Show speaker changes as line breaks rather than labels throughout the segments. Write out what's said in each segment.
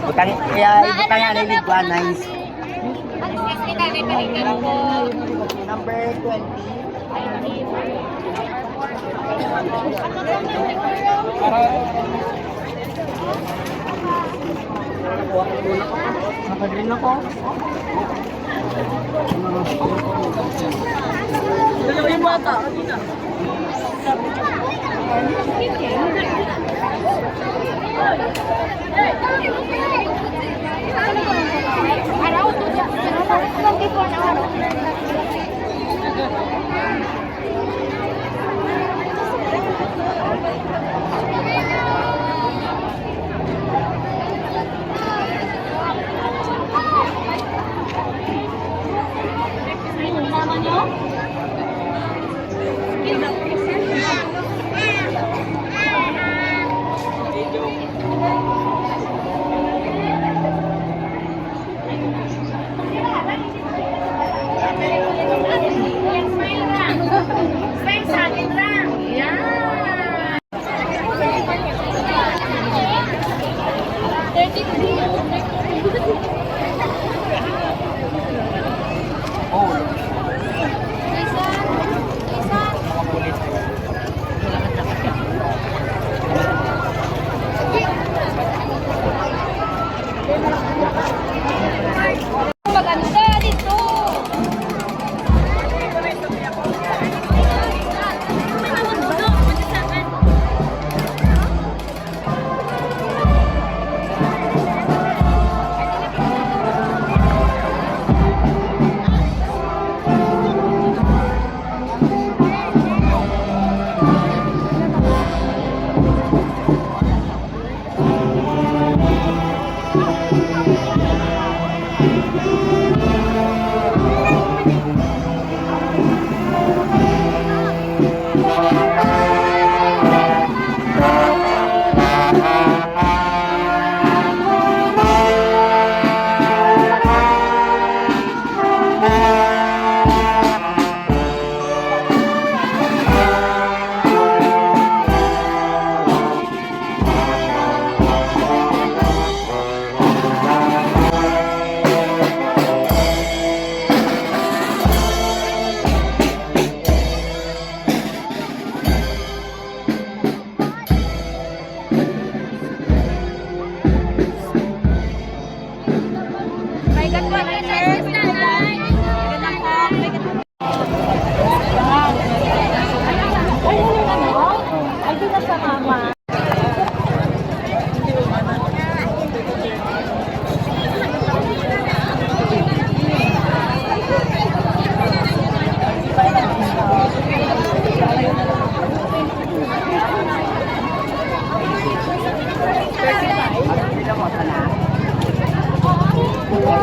Utang, kaya utang yan ay ligwa, nice. Number 20. Nakadrin ako. Dalawa yung bata, kanina.
Araw, 24 na araw.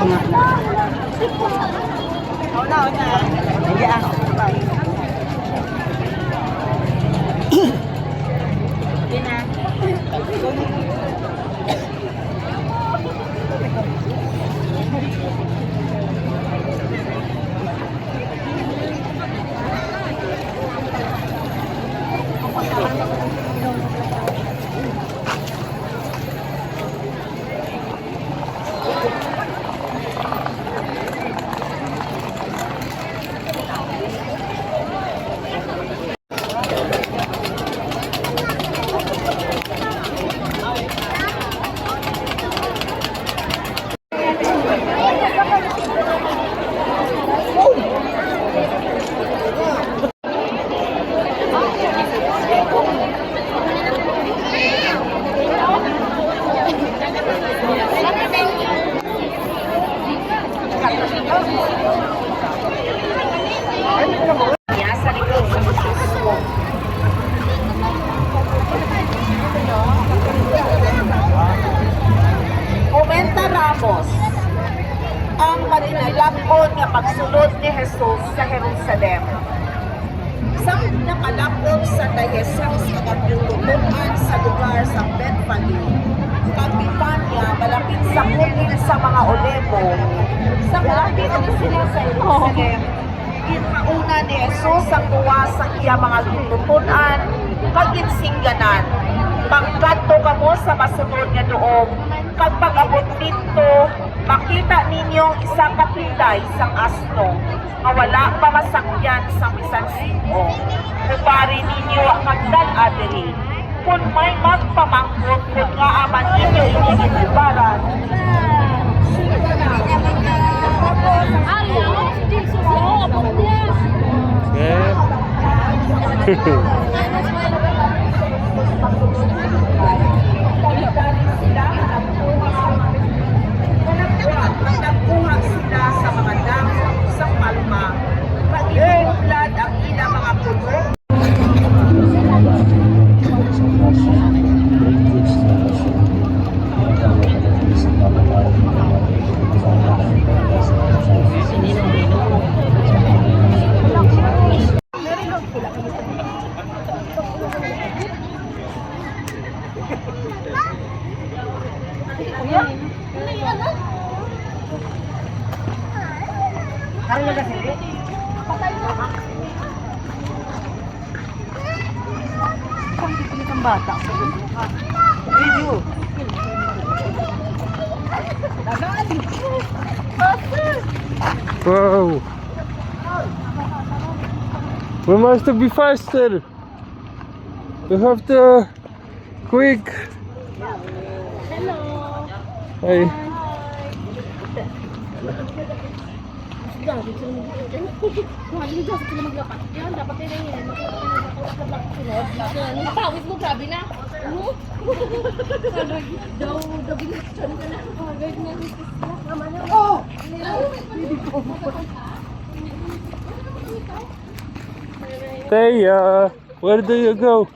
nga na. Hindi ah.
Comenta Ramos, ang marinalakon nga pagsulod ni Jesus sa Jerusalem. Sa nakalakon sa kay Jesus nakapulutunan sa lugar sa Bethany, Kapitanya, malapit sa kunin sa mga Olevo, sa malapit sila sa Jerusalem. Ginauna ni Jesus ang tuwa sa iya mga lututunan, kaginsingganan. Pagkanto kamo sa masunod nga doog, kag pag-abot dito, makita ninyong isang kapitay, isang asno, nga wala pa masakyan sa bisan sino. Kupari ninyo ang magdal-adiri. Kung may magpamangkot, kung nga aman ninyo inigibaran, nagkuha sila sa mga damo sa palma, pag-iulad ang ilang mga puno.
Ano na kasi? Ang bata. Video.
Wow. We must be faster. We have to quick.
Hello.
Hey.
Dapat din yan. Pawis mo, grabe na. Daw, binuksan ka na. Oh!
Taya, where do you go?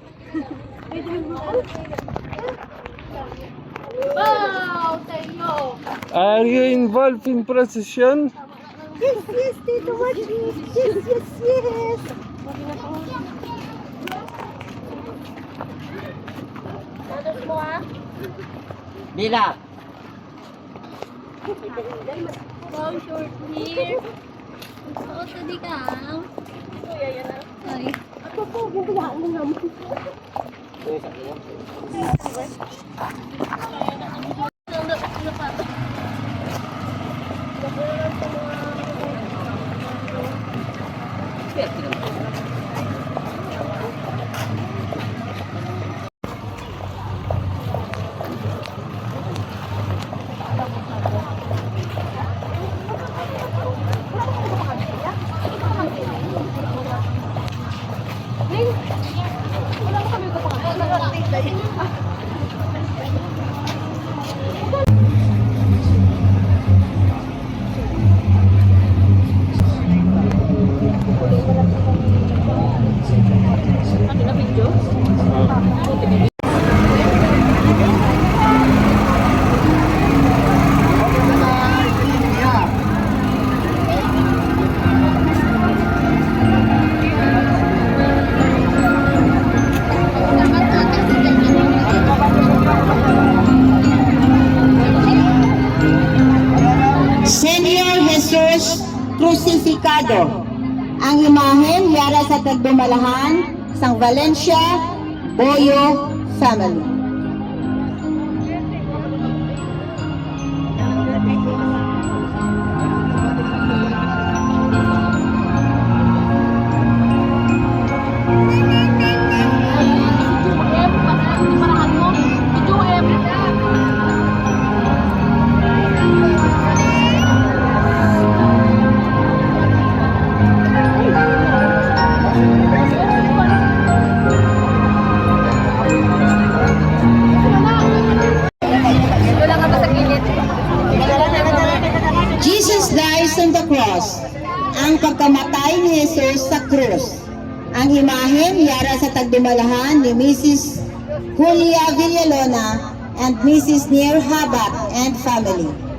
Wow, Tayo!
Are you involved in procession?
Yes, Tito, watch me. Yes. Natos mo ah?
Bila.
Wow, short hair. Oo, tadi ka. Kuya, yan na. Ay. Ako po, bubuyaan mo naman. Wala mo kami ko pa. Wala
Crucificado. Ang imahen yara sa Tagdumalahan, sang Valencia, Boyo family. Jesus dies on the cross. Ang pagkamatay ni Jesus sa krus. Ang imahen yara sa Tagdumalahan ni Mrs. Julia Villalona and Mrs. Nier Habat and family.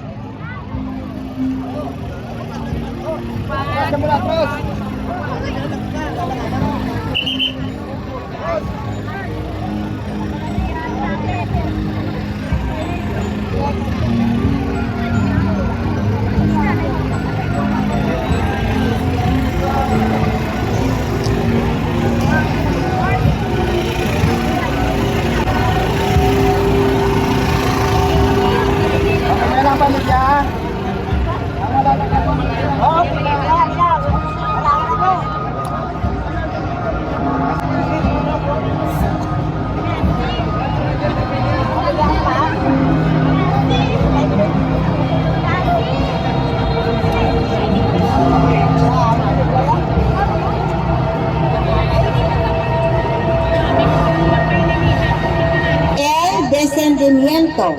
Descendimiento.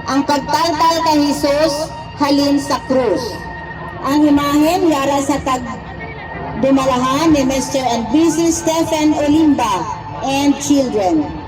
Ang pagtaltal kay Jesus halin sa krus. Ang imahen yara sa Tagdumalahan ni Mr. and Mrs. Stephen Olimba and children.